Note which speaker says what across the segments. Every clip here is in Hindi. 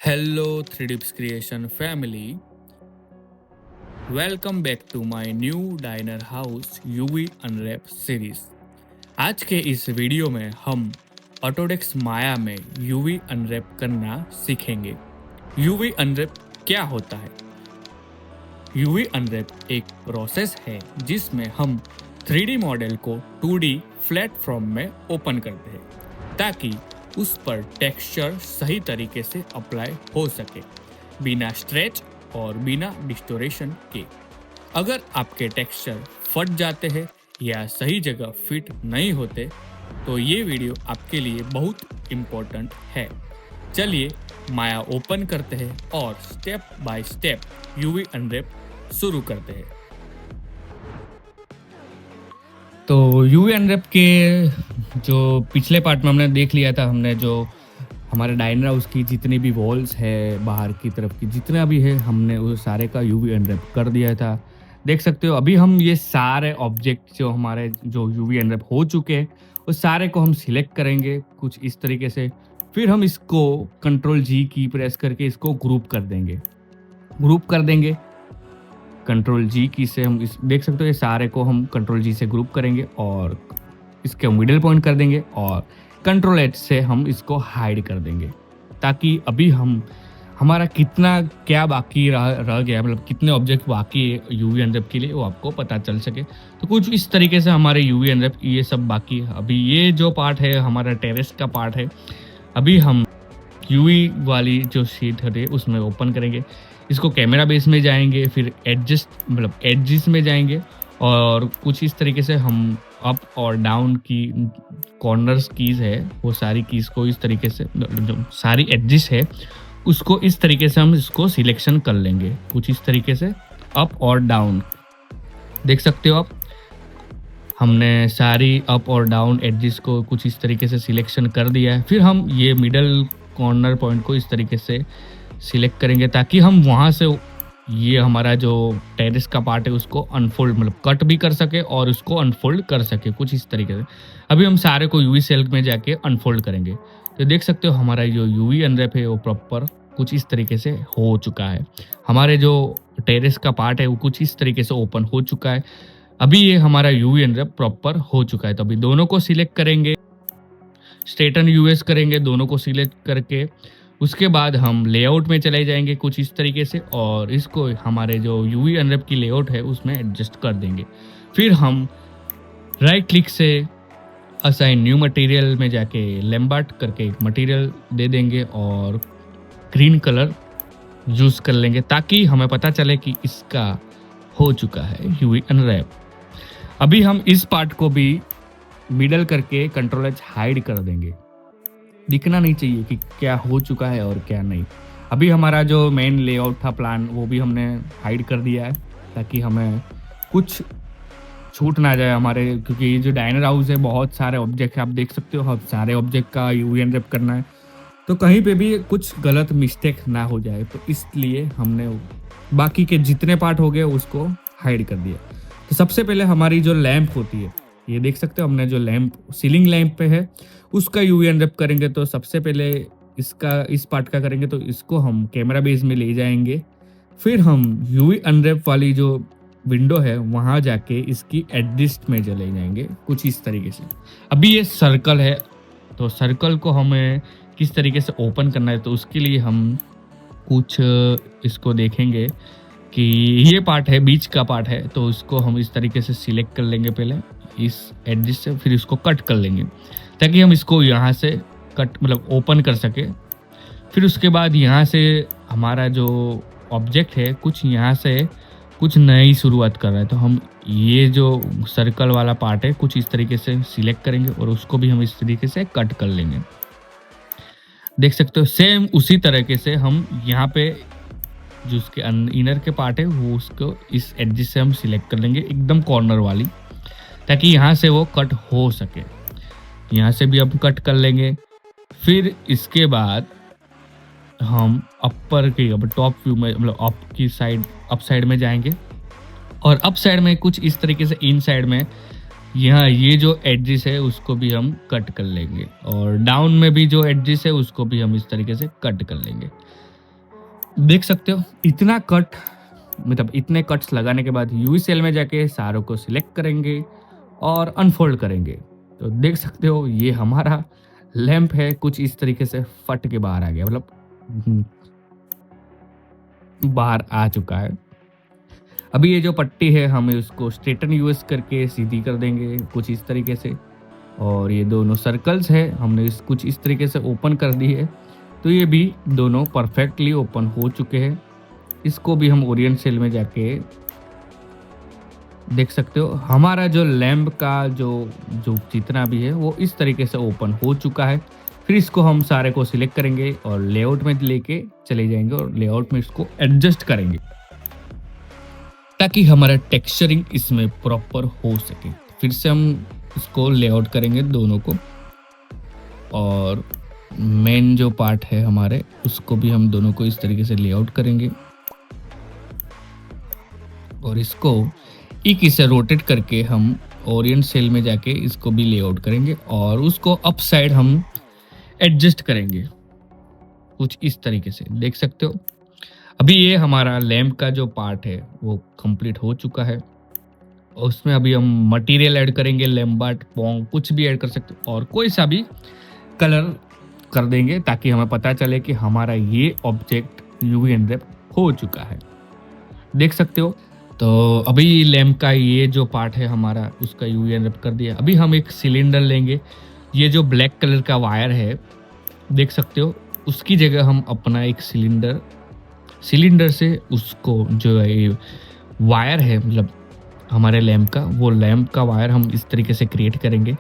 Speaker 1: Hello 3Dips Creation family. Welcome back to my new Diner House UV Unwrap series. आज के इस वीडियो में हम ऑटोडेस्क माया में UV अनरैप करना सीखेंगे। UV अनरैप क्या होता है? UV अनरैप एक प्रोसेस है जिसमें हम 3D मॉडल को 2D प्लेटफॉर्म में ओपन करते हैं ताकि उस पर टेक्सचर सही तरीके से अप्लाई हो सके बिना स्ट्रेच और बिना डिस्टोरेशन के। अगर आपके टेक्सचर फट जाते हैं या सही जगह फिट नहीं होते तो ये वीडियो आपके लिए बहुत इम्पोर्टेंट है। चलिए माया ओपन करते हैं और step by step UV unwrap शुरू करते हैं। तो UV अनरैप के जो पिछले पार्ट में हमने देख लिया था, हमने जो हमारे डाइनर हाउस की जितनी भी वॉल्स है बाहर की तरफ की जितना भी है हमने वो सारे का UV अनरैप कर दिया था। देख सकते हो अभी हम ये सारे ऑब्जेक्ट जो हमारे जो UV अनरैप हो चुके हैं वो सारे को हम सिलेक्ट करेंगे कुछ इस तरीके से। फिर हम इसको Ctrl+G की प्रेस करके इसको ग्रुप कर देंगे। Ctrl+G की से हम इस देख सकते हो ये सारे को हम Ctrl+G से ग्रुप करेंगे और इसके मिडिल पॉइंट कर देंगे और Ctrl+H से हम इसको हाइड कर देंगे ताकि अभी हमारा कितना क्या बाकी रह गया, मतलब कितने ऑब्जेक्ट बाकी है UV अनरैप के लिए वो आपको पता चल सके। तो कुछ इस तरीके से हमारे UV अनरैप ये सब बाकी है। अभी ये जो पार्ट है हमारा टेरेस का पार्ट है। अभी हम UV वाली जो शीट है उसमें ओपन करेंगे, इसको कैमरा बेस में जाएंगे, फिर एडजस्ट में जाएंगे और कुछ इस तरीके से हम अप और डाउन की कॉर्नर्स कीज़ है वो सारी कीज़ को इस तरीके से जो सारी एडजस्ट है उसको इस तरीके से हम इसको सिलेक्शन कर लेंगे कुछ इस तरीके से अप और डाउन। देख सकते हो आप हमने सारी अप और डाउन एडजस्ट को कुछ इस तरीके से सिलेक्शन कर दिया है। फिर हम ये मिडल कॉर्नर पॉइंट को इस तरीके से सिलेक्ट करेंगे ताकि हम वहाँ से ये हमारा जो टेरेस का पार्ट है उसको अनफोल्ड कट भी कर सके और उसको अनफोल्ड कर सके कुछ इस तरीके से। अभी हम सारे को UV सेल में जाके अनफोल्ड करेंगे। तो देख सकते हो हमारा जो UV अनरैप है वो प्रॉपर कुछ इस तरीके से हो चुका है। हमारे जो टेरेस का पार्ट है वो कुछ इस तरीके से ओपन हो चुका है। अभी ये हमारा UV अनरैप प्रॉपर हो चुका है। तो अभी दोनों को सिलेक्ट करेंगे, स्ट्रेटन US करेंगे दोनों को सिलेक्ट करके। उसके बाद हम लेआउट में चले जाएंगे कुछ इस तरीके से और इसको हमारे जो UV अनरैप की लेआउट है उसमें एडजस्ट कर देंगे। फिर हम राइट क्लिक से असाइन न्यू मटेरियल में जाके लैम्बर्ट करके एक मटेरियल दे देंगे और ग्रीन कलर यूज़ कर लेंगे ताकि हमें पता चले कि इसका हो चुका है UV अनरैप। अभी हम इस पार्ट को भी मिडल करके Ctrl+H हाइड कर देंगे, दिखना नहीं चाहिए कि क्या हो चुका है और क्या नहीं। अभी हमारा जो मेन लेआउट था प्लान वो भी हमने हाइड कर दिया है ताकि हमें कुछ छूट ना जाए हमारे, क्योंकि ये जो डाइनर हाउस है बहुत सारे ऑब्जेक्ट है आप देख सकते हो। अब सारे ऑब्जेक्ट का UV अनरैप करना है तो कहीं पे भी कुछ गलत मिस्टेक ना हो जाए, तो इसलिए हमने बाकी के जितने पार्ट हो गए उसको हाइड कर दिया। तो सबसे पहले हमारी जो लैंप होती है ये देख सकते हो हमने जो लैंप सीलिंग लैंप पे है उसका UV अनरैप करेंगे। तो सबसे पहले इस पार्ट का करेंगे तो इसको हम कैमरा बेस में ले जाएंगे। फिर हम UV अनरैप वाली जो विंडो है वहाँ जाके इसकी एडजस्ट में चले जाएंगे कुछ इस तरीके से। अभी ये सर्कल है तो सर्कल को हमें किस तरीके से ओपन करना है तो उसके लिए हम कुछ इसको देखेंगे कि ये पार्ट है बीच का पार्ट है तो इसको हम इस तरीके से सिलेक्ट कर लेंगे पहले इस एडजस्ट से, फिर इसको कट कर लेंगे ताकि हम इसको यहाँ से ओपन कर सके। फिर उसके बाद यहाँ से हमारा जो ऑब्जेक्ट है कुछ यहाँ से कुछ नई शुरुआत कर रहा है तो हम ये जो सर्कल वाला पार्ट है कुछ इस तरीके से सिलेक्ट करेंगे और उसको भी हम इस तरीके से कट कर लेंगे। देख सकते हो सेम उसी तरीके से हम यहाँ पे जो उसके इनर के पार्ट है वो उसको इस एडजस्ट से हम सिलेक्ट कर लेंगे एकदम कॉर्नर वाली ताकि यहाँ से वो कट हो सके। यहाँ से भी हम कट कर लेंगे। फिर इसके बाद हम अपर की टॉप व्यू में अप साइड में जाएंगे और अप साइड में कुछ इस तरीके से इन साइड में यहाँ ये जो एडजेस है उसको भी हम कट कर लेंगे और डाउन में भी जो एडजेस है उसको भी हम इस तरीके से कट कर लेंगे। देख सकते हो इतना कट, मतलब इतने कट्स लगाने के बाद यूवी सेल में जाके सारों को सिलेक्ट करेंगे और अनफोल्ड करेंगे। तो देख सकते हो ये हमारा लैंप है कुछ इस तरीके से फट के बाहर आ गया, मतलब बाहर आ चुका है। अभी ये जो पट्टी है हमें उसको स्ट्रेटन यूज करके सीधी कर देंगे कुछ इस तरीके से। और ये दोनों सर्कल्स है हमने कुछ इस तरीके से ओपन कर दी है, तो ये भी दोनों परफेक्टली ओपन हो चुके हैं। इसको भी हम ओरिएंट सेल में जाके देख सकते हो हमारा जो लैंप का जो जो जितना भी है वो इस तरीके से ओपन हो चुका है। फिर इसको हम सारे को सिलेक्ट करेंगे और लेआउट में लेके चले जाएंगे और लेआउट में इसको एडजस्ट करेंगे ताकि हमारा टेक्सचरिंग इसमें प्रॉपर हो सके। फिर से हम इसको लेआउट करेंगे दोनों को, और मेन जो पार्ट है हमारे उसको भी हम दोनों को इस तरीके से लेआउट करेंगे और इसको ई की से रोटेट करके हम ओरिएंट सेल में जाके इसको भी लेआउट करेंगे और उसको अप साइड हम एडजस्ट करेंगे कुछ इस तरीके से। देख सकते हो अभी ये हमारा लैंप का जो पार्ट है वो कंप्लीट हो चुका है। उसमें अभी हम मटेरियल ऐड करेंगे, लैम्बार्ट पोंग कुछ भी ऐड कर सकते हो और कोई सा भी कलर कर देंगे ताकि हमें पता चले कि हमारा ये ऑब्जेक्ट यूवी एनरैप हो चुका है। देख सकते हो तो अभी लैंप का ये जो पार्ट है हमारा उसका यूवी एनरैप कर दिया। अभी हम एक सिलेंडर लेंगे, ये जो ब्लैक कलर का वायर है देख सकते हो उसकी जगह हम अपना एक सिलेंडर से उसको जो है वायर है मतलब हमारे लैंप का, वो लैंप का वायर हम इस तरीके से क्रिएट करेंगे।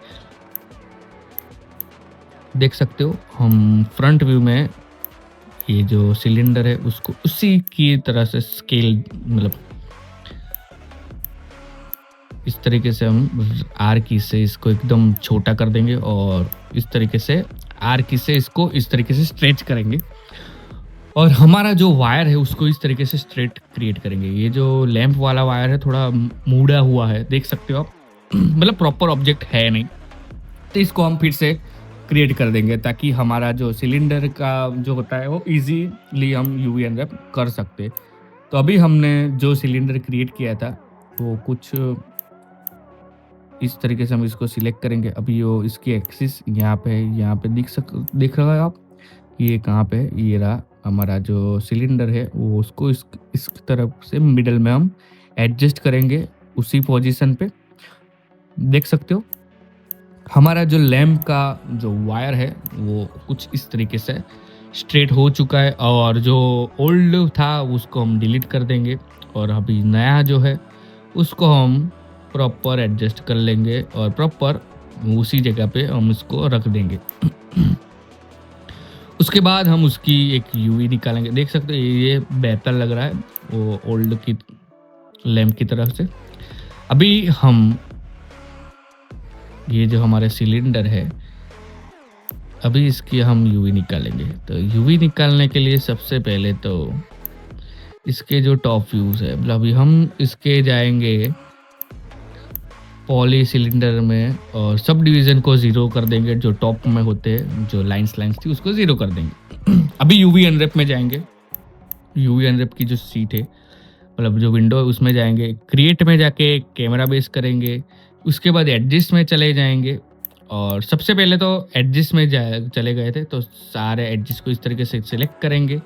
Speaker 1: देख सकते हो हम फ्रंट व्यू में ये जो सिलेंडर है उसको उसी की तरह से स्केल मतलब इस तरीके से हम आर की से इसको एकदम छोटा कर देंगे और इस तरीके से आर की से इसको इस तरीके से स्ट्रेच करेंगे और हमारा जो वायर है उसको इस तरीके से स्ट्रेट क्रिएट करेंगे। ये जो लैंप वाला वायर है थोड़ा मुड़ा हुआ है देख सकते हो आप मतलब प्रॉपर ऑब्जेक्ट है नहीं, तो इसको हम फिर से क्रिएट कर देंगे ताकि हमारा जो सिलेंडर का जो होता है वो इजीली हम यूवी अनरैप कर सकते। तो अभी हमने जो सिलेंडर क्रिएट किया था वो कुछ इस तरीके से हम इसको सिलेक्ट करेंगे। अभी वो इसकी एक्सिस यहाँ पे दिख रहा है आप, ये कहाँ पे है, ये रहा हमारा जो सिलेंडर है वो उसको इस तरफ से मिडल में हम एडजस्ट करेंगे उसी पोजीशन पे। देख सकते हो हमारा जो लैंप का जो वायर है वो कुछ इस तरीके से स्ट्रेट हो चुका है और जो ओल्ड था उसको हम डिलीट कर देंगे और अभी नया जो है उसको हम प्रॉपर एडजस्ट कर लेंगे और प्रॉपर उसी जगह पे हम इसको रख देंगे। उसके बाद हम उसकी एक यूवी निकालेंगे। देख सकते हो ये बेहतर लग रहा है वो ओल्ड की लैंप की तरफ से। अभी हम ये जो हमारे सिलेंडर है अभी इसकी हम यूवी निकालेंगे। तो यूवी निकालने के लिए सबसे पहले तो इसके जो टॉप व्यूज है मतलब अभी हम इसके जाएंगे पॉली सिलेंडर में और सब डिवीजन को 0 कर देंगे, जो टॉप में होते हैं जो लाइंस थी उसको 0 कर देंगे। अभी यूवी अनरैप में जाएंगे, यूवी अनरैप की जो सीट है मतलब जो विंडो है उसमें जाएंगे, क्रिएट में जाके कैमरा बेस करेंगे, उसके बाद एडजस्ट में चले जाएंगे और सबसे पहले तो एडजस्ट में चले गए थे तो सारे एडजस्ट को इस तरीके से सिलेक्ट करेंगे।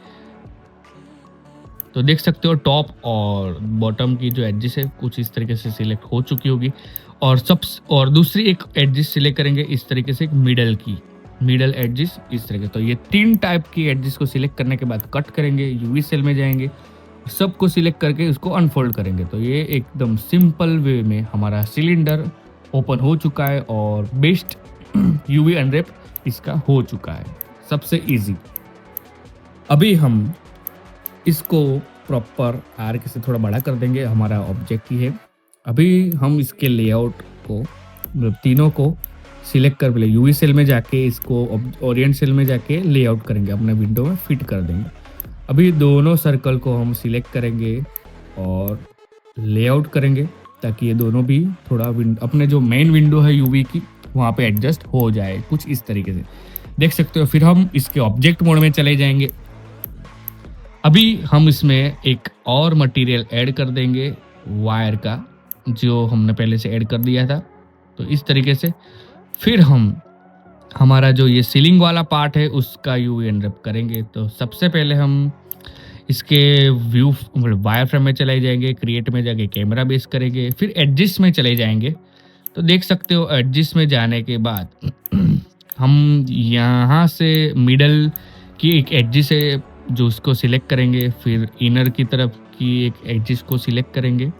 Speaker 1: तो देख सकते हो टॉप और बॉटम की जो एडजस्ट है कुछ इस तरीके से सिलेक्ट हो चुकी होगी और दूसरी एक एडजस्ट सिलेक्ट करेंगे इस तरीके से, एक मिडल एडजस्ट इस तरीके। तो ये 3 टाइप की एडजस्ट को सिलेक्ट करने के बाद कट करेंगे, यूवी सेल में जाएंगे, सबको सिलेक्ट करके उसको अनफोल्ड करेंगे। तो ये एकदम सिंपल वे में हमारा सिलेंडर ओपन हो चुका है और बेस्ट यूवी अनरैप इसका हो चुका है, सबसे इजी। अभी हम इसको प्रॉपर आर्क से थोड़ा बड़ा कर देंगे, हमारा ऑब्जेक्ट ही है। अभी हम इसके लेआउट को मतलब तीनों को सिलेक्ट कर ले यूवी सेल में जाके इसको ओरिएंट सेल में जाके लेआउट करेंगे, अपने विंडो में फिट कर देंगे। अभी दोनों सर्कल को हम सिलेक्ट करेंगे और लेआउट करेंगे ताकि ये दोनों भी थोड़ा अपने जो मेन विंडो है यूवी की वहाँ पे एडजस्ट हो जाए कुछ इस तरीके से। देख सकते हो फिर हम इसके ऑब्जेक्ट मोड में चले जाएंगे अभी हम इसमें एक और मटेरियल ऐड कर देंगे वायर का, जो हमने पहले से ऐड कर दिया था। तो इस तरीके से फिर हम हमारा जो ये सीलिंग वाला पार्ट है उसका यूवी अनरैप करेंगे। तो सबसे पहले हम इसके व्यू वायर फ्रेम में चले जाएंगे, क्रिएट में जाके कैमरा बेस करेंगे, फिर एडजस्ट में चले जाएंगे। तो देख सकते हो एडजस्ट में जाने के बाद हम यहाँ से मिडल की एक एडजस्ट है जो उसको सिलेक्ट करेंगे, फिर इनर की तरफ की एक एडजस्ट को सिलेक्ट करेंगे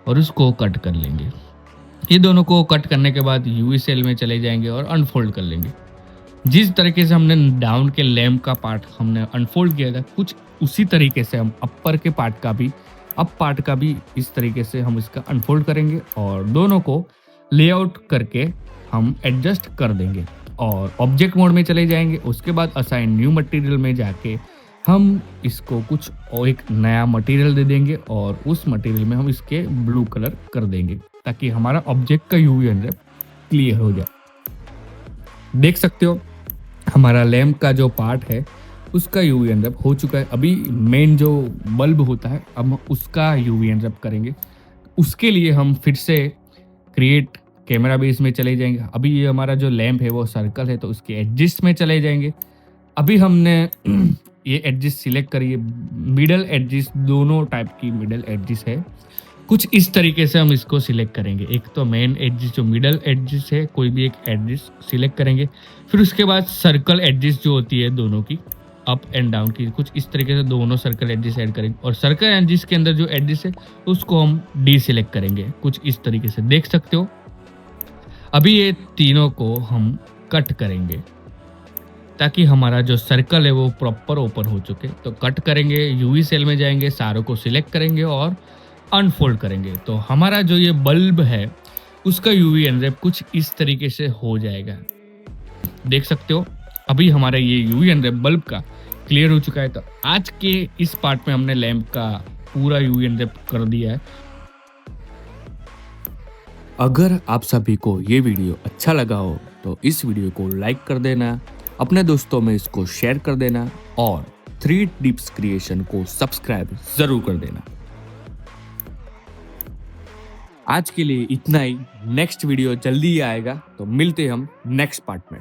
Speaker 1: और उसको कट कर लेंगे। ये दोनों को कट करने के बाद यूवी सेल में चले जाएंगे और अनफोल्ड कर लेंगे। जिस तरीके से हमने डाउन के लैम्प का पार्ट हमने अनफोल्ड किया था, कुछ उसी तरीके से हम अपर के पार्ट का भी, अप पार्ट का भी इस तरीके से हम इसका अनफोल्ड करेंगे और दोनों को लेआउट करके हम एडजस्ट कर देंगे और ऑब्जेक्ट मोड में चले जाएंगे। उसके बाद असाइन न्यू मटेरियल में जाके हम इसको कुछ और एक नया मटेरियल दे देंगे और उस मटेरियल में हम इसके ब्लू कलर कर देंगे ताकि हमारा ऑब्जेक्ट का यूवी अनरैप क्लियर हो जाए। देख सकते हो हमारा लैम्प का जो पार्ट है उसका यूवी अनरैप हो चुका है। अभी मेन जो बल्ब होता है अब हम उसका यूवी अनरैप करेंगे। उसके लिए हम फिर से क्रिएट कैमरा बेस में चले जाएंगे। अभी ये हमारा जो लैम्प है वो सर्कल है तो उसके एडजस्ट में चले जाएंगे। अभी हमने ये एडजस्ट सिलेक्ट करिए, मिडल एडजस्ट, दोनों टाइप की मिडल एडजस्ट है। कुछ इस तरीके से हम इसको सिलेक्ट करेंगे। एक तो मेन एडजस्ट जो मिडल एडजस्ट है, कोई भी एक एडजस्ट सिलेक्ट करेंगे। फिर उसके बाद सर्कल एडजस्ट जो होती है दोनों की, अप एंड डाउन की, कुछ इस तरीके से दोनों सर्कल एडजस्ट ऐड करेंगे और सर्कल एडजस्ट के अंदर जो एडजस्ट है उसको हम डी सिलेक्ट करेंगे। कुछ इस तरीके से देख सकते हो। अभी ये तीनों को हम कट करेंगे ताकि हमारा जो सर्कल है वो प्रॉपर ओपन हो चुके। तो कट करेंगे, यूवी सेल में जाएंगे, सारों को सिलेक्ट करेंगे और अनफोल्ड करेंगे। तो हमारा जो ये बल्ब है उसका यूवी अनरैप कुछ इस तरीके से हो जाएगा। देख सकते हो अभी हमारा ये यूवी अनरैप बल्ब का क्लियर हो चुका है। तो आज के इस पार्ट में हमने लैंप का पूरा यूवी अनरैप कर दिया है।
Speaker 2: अगर आप सभी को ये वीडियो अच्छा लगा हो तो इस वीडियो को लाइक कर देना, अपने दोस्तों में इसको शेयर कर देना और 3 टिप्स क्रिएशन को सब्सक्राइब जरूर कर देना। आज के लिए इतना ही। नेक्स्ट वीडियो जल्दी ही आएगा, तो मिलते हम नेक्स्ट पार्ट में।